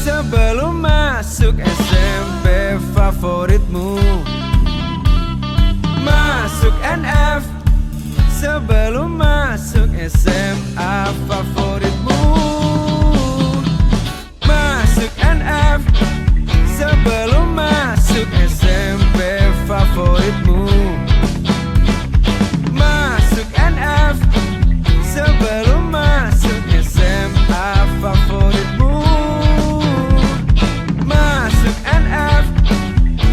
Sebelum masuk SMP favoritmu, masuk NF. Sebelum masuk SMA favoritmu, masuk NF. Sebelum masuk SMP favoritmu, masuk NF. Sebelum masuk SMA favoritmu, masuk NF.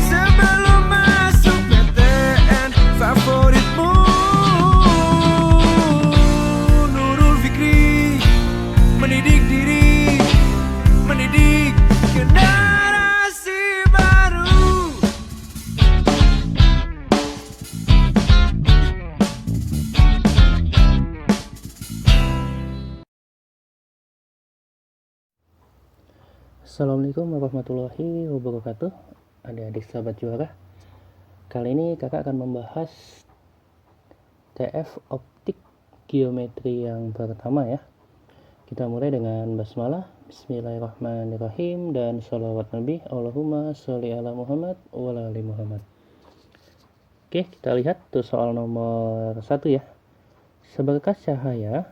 Sebelum masuk PTN favoritmu. Nurul Fikri, mendidik diri, mendidik generasi baru. Assalamualaikum warahmatullahi wabarakatuh. Adik-adik sahabat juara, kali ini kakak akan membahas TF optik geometri yang pertama ya. Kita mulai dengan basmalah, bismillahirrahmanirrahim, dan sholawat nabi, Allahumma sholli ala Muhammad wa ala ali Muhammad. Oke, kita lihat tuh soal nomor 1 ya. Seberkas cahaya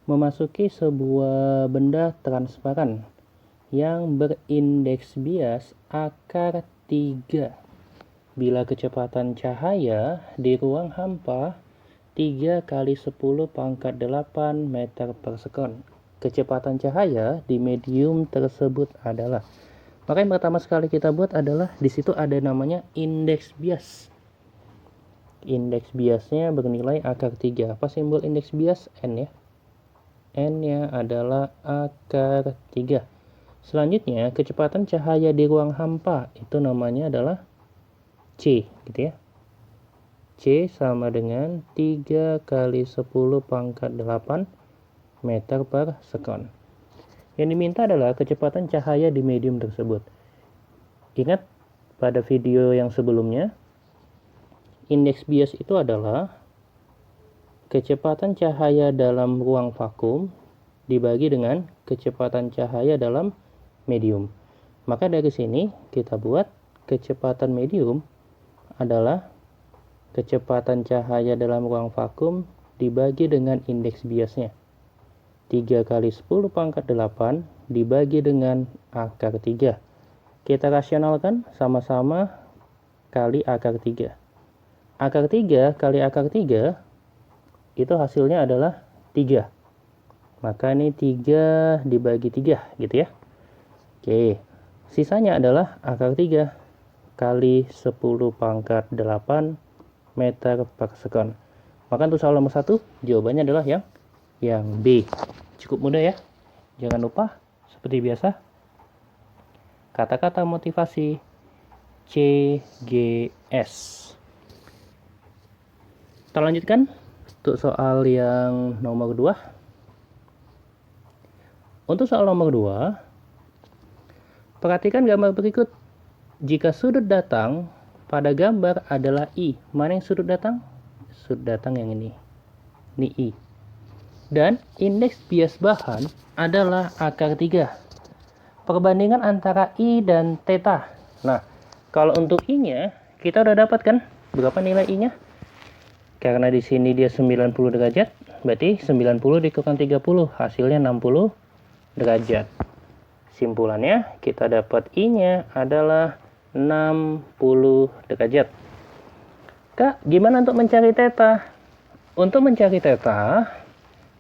memasuki sebuah benda transparan yang berindeks bias akar 3 bila kecepatan cahaya di ruang hampa 3 kali 10 pangkat 8 meter per sekon. Kecepatan cahaya di medium tersebut adalah, maka yang pertama sekali kita buat adalah di situ ada namanya indeks bias. Indeks biasnya bernilai akar 3. Apa simbol indeks bias? N ya. N-nya adalah akar 3. Selanjutnya, kecepatan cahaya di ruang hampa itu namanya adalah C, gitu ya. C sama dengan 3 kali 10 pangkat 8 meter per sekon. Yang diminta adalah kecepatan cahaya di medium tersebut. Ingat pada video yang sebelumnya, indeks bias itu adalah kecepatan cahaya dalam ruang vakum dibagi dengan kecepatan cahaya dalam medium. Maka dari sini kita buat kecepatan medium adalah kecepatan cahaya dalam ruang vakum dibagi dengan indeks biasnya. 3 kali 10 pangkat 8 dibagi dengan akar 3. Kita rasionalkan sama-sama kali akar 3. Akar 3 kali akar 3 itu hasilnya adalah 3. Maka ini 3 dibagi 3 gitu ya. Oke, sisanya adalah akar 3 kali 10 pangkat 8 meter per sekon. Maka untuk soal nomor 1 jawabannya adalah yang B. Cukup mudah ya. Jangan lupa seperti biasa kata-kata motivasi CGS. Kita lanjutkan untuk soal yang nomor 2. Untuk soal nomor 2, perhatikan gambar berikut. Jika sudut datang pada gambar adalah I, mana yang sudut datang? Sudut datang yang ini. Ini I. Dan indeks bias bahan adalah akar 3. Perbandingan antara I dan theta. Nah, kalau untuk I-nya, kita udah dapat kan? Berapa nilai I-nya? Karena di sini dia 90 derajat, berarti 90 dikurang 30, hasilnya 60 derajat. Simpulannya, kita dapat I-nya adalah 60 derajat. Kak, gimana untuk mencari theta? Untuk mencari theta,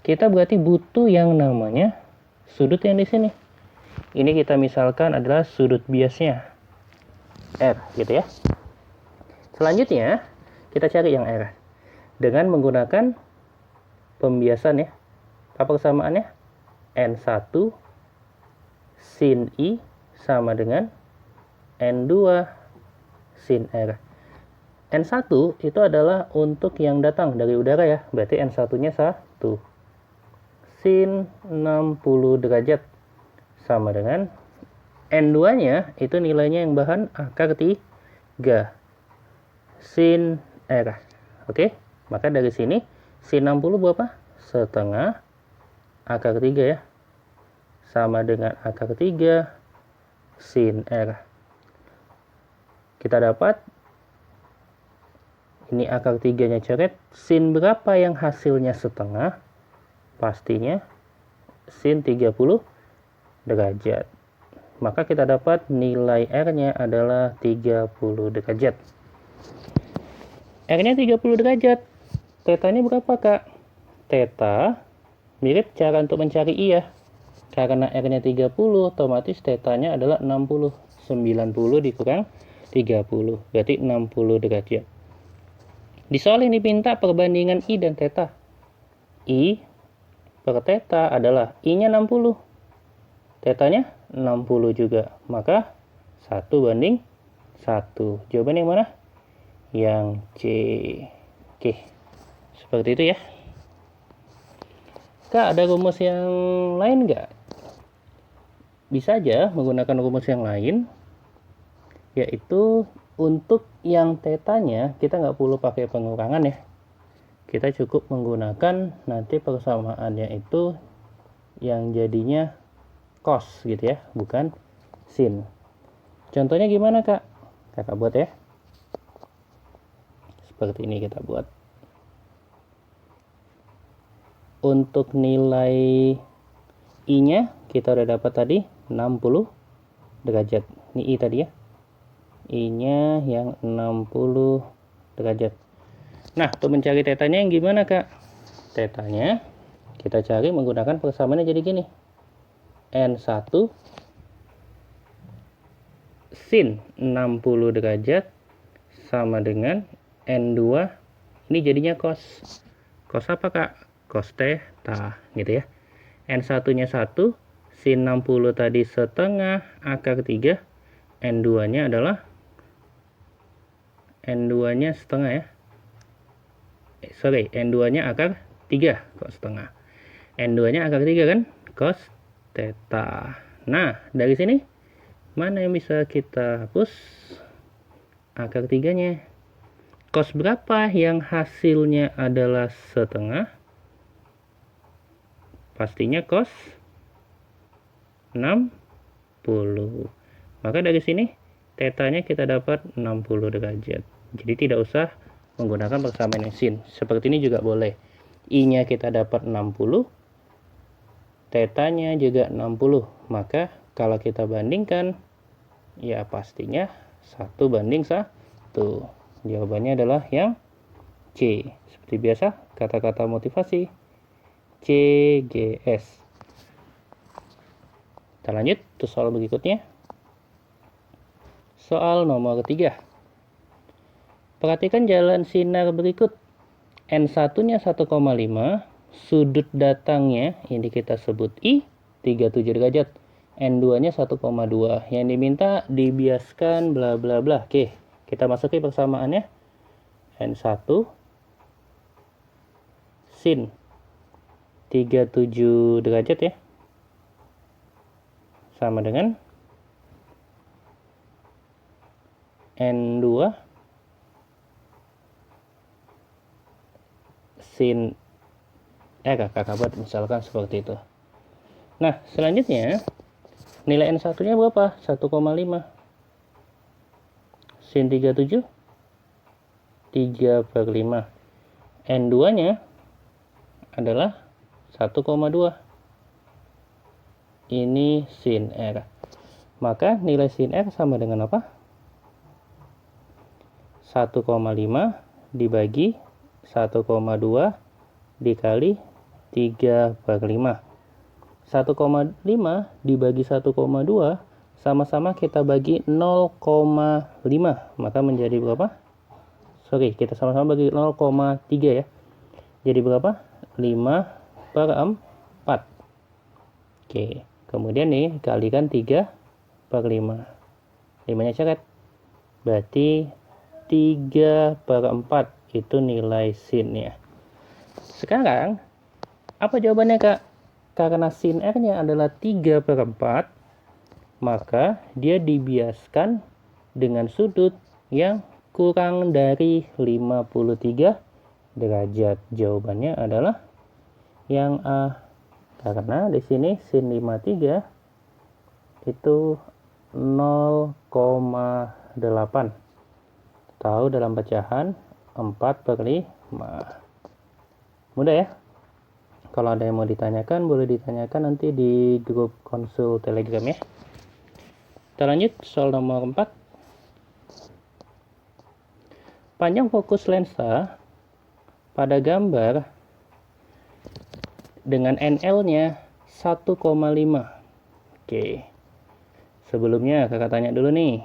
kita berarti butuh yang namanya sudut yang di sini. Ini kita misalkan adalah sudut biasnya, R, gitu ya. Selanjutnya, kita cari yang R. Dengan menggunakan pembiasan ya. Apa persamaannya? N1 sin I sama dengan N2 sin R. N1 itu adalah untuk yang datang dari udara ya. Berarti N1-nya 1. Sin 60 derajat sama dengan N2-nya itu nilainya yang bahan akar 3. Sin R. Oke? Maka dari sini sin 60 berapa? Setengah akar 3 ya. sama dengan akar 3 sin R. Kita dapat, ini akar 3-nya coret, sin berapa yang hasilnya setengah? Pastinya sin 30 derajat. Maka kita dapat nilai R-nya adalah 30 derajat. R-nya 30 derajat. Theta-nya berapa, Kak? Theta mirip cara untuk mencari I ya. Karena R-nya 30, otomatis theta-nya adalah 60. 90 dikurang 30, berarti 60 derajat. Di soal ini minta perbandingan I dan theta. I per theta adalah I-nya 60. Theta-nya 60 juga. Maka 1:1. Jawaban yang mana? Yang C. Oke. Seperti itu ya. Kak, ada rumus yang lain nggak? Bisa aja menggunakan rumus yang lain. Yaitu untuk yang theta-nya kita nggak perlu pakai pengurangan ya. Kita cukup menggunakan nanti persamaannya itu yang jadinya cos gitu ya, bukan sin. Contohnya gimana, Kak? Kakak buat ya. Seperti ini kita buat. Untuk nilai I-nya kita udah dapat tadi 60 derajat. Ini I tadi ya. I-nya yang 60 derajat. Nah, untuk mencari theta-nya yang gimana, Kak? Theta-nya kita cari menggunakan persamaannya jadi gini. N1 sin 60 derajat sama dengan N2. Ini jadinya cos. Cos apa, Kak? Cos theta gitu ya. N1-nya 1, sin 60 tadi setengah akar 3. N2-nya adalah N2-nya setengah ya. N2-nya akar 3 kok setengah. N2-nya akar 3 kan? Cos theta. Nah, dari sini mana yang bisa kita hapus? Akar 3-nya. Cos berapa yang hasilnya adalah setengah? Pastinya cos 60. Maka dari sini theta-nya kita dapat 60 derajat. Jadi tidak usah menggunakan persamaan sin. Seperti ini juga boleh. I-nya kita dapat 60. Theta-nya juga 60. Maka kalau kita bandingkan, ya pastinya 1:1. Jawabannya adalah yang C. Seperti biasa, kata-kata motivasi. CGS. Kita lanjut ke soal berikutnya. Soal nomor 3. Perhatikan jalan sinar berikut. N1-nya 1,5, sudut datangnya ini kita sebut I, 37 derajat. N2-nya 1,2. Yang diminta dibiaskan bla bla bla. Oke, kita masuki persamaannya. N1 sin 37 derajat ya. Sama dengan N2 sin kakak buat misalkan seperti itu. Nah, selanjutnya nilai N1-nya berapa? 1,5. Sin 37 3/5. N2-nya adalah 1,2. Ini sin R. Maka nilai sin R sama dengan apa? 1,5 dibagi 1,2 dikali 3/5. 1,5 dibagi 1,2 sama-sama kita bagi 0,5. Maka menjadi berapa? Kita sama-sama bagi 0,3 ya. Jadi berapa? 5/4. Oke, kemudian nih kalikan 3/5. 5-nya coret. Berarti 3/4 itu nilai sin-nya. Sekarang, apa jawabannya, Kak? Karena sin R-nya adalah 3/4, maka dia dibiaskan dengan sudut yang kurang dari 53 derajat. Jawabannya adalah yang A. Karena di sini sin 53 itu 0,8. Tahu dalam pecahan 4/5. Mudah ya? Kalau ada yang mau ditanyakan, boleh ditanyakan nanti di grup konsul Telegram ya. Kita lanjut soal nomor 4. Panjang fokus lensa pada gambar dengan NL-nya 1,5. Oke. Sebelumnya kakak tanya dulu nih.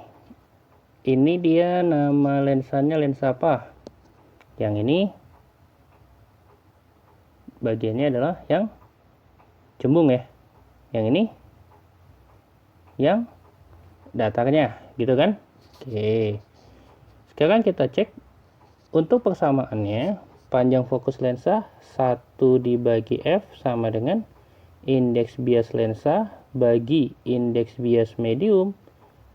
Ini dia nama lensanya lensa apa? Yang ini bagiannya adalah yang cembung ya. Yang ini yang datarnya, gitu kan? Oke. Sekarang kita cek untuk persamaannya. Panjang fokus lensa 1 dibagi F sama dengan indeks bias lensa bagi indeks bias medium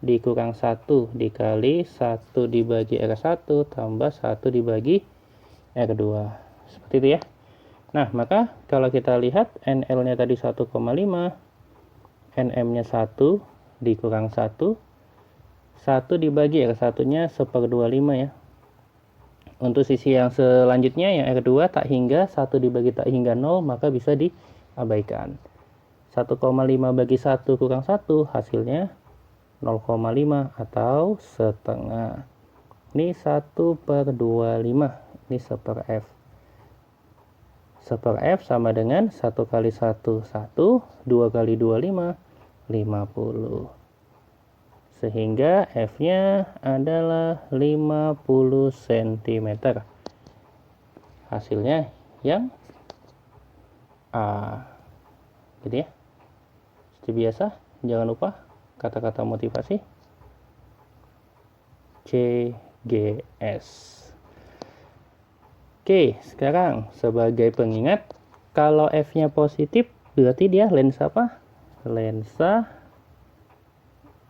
dikurang 1 dikali 1 dibagi R1 tambah 1 dibagi R2. Seperti itu ya. Nah, maka kalau kita lihat NL-nya tadi 1,5, NM-nya 1 dikurang 1, 1 dibagi R1-nya 1/25 ya. Untuk sisi yang selanjutnya yang R2 tak hingga, 1 dibagi tak hingga 0, maka bisa diabaikan. 1,5 bagi 1 kurang 1 hasilnya 0,5 atau setengah. Ini 1/25, ini 1/F. 1/F sama dengan 1 kali 1, 1, 2 kali 2, 5, 50. Sehingga F-nya adalah 50 cm. Hasilnya yang A. Gitu ya. Seperti biasa, jangan lupa kata-kata motivasi CGS. Oke, sekarang sebagai pengingat, kalau F-nya positif berarti dia lensa apa? Lensa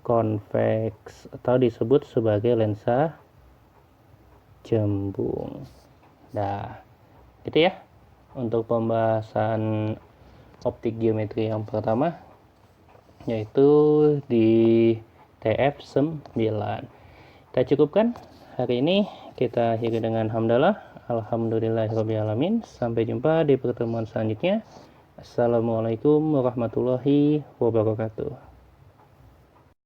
konveks atau disebut sebagai lensa cembung. Nah, itu ya untuk pembahasan optik geometri yang pertama, yaitu di TF9. Kita cukupkan hari ini. Kita akhiri dengan hamdalah. Alhamdulillahirrabbilalamin. Sampai jumpa di pertemuan selanjutnya. Assalamualaikum warahmatullahi wabarakatuh.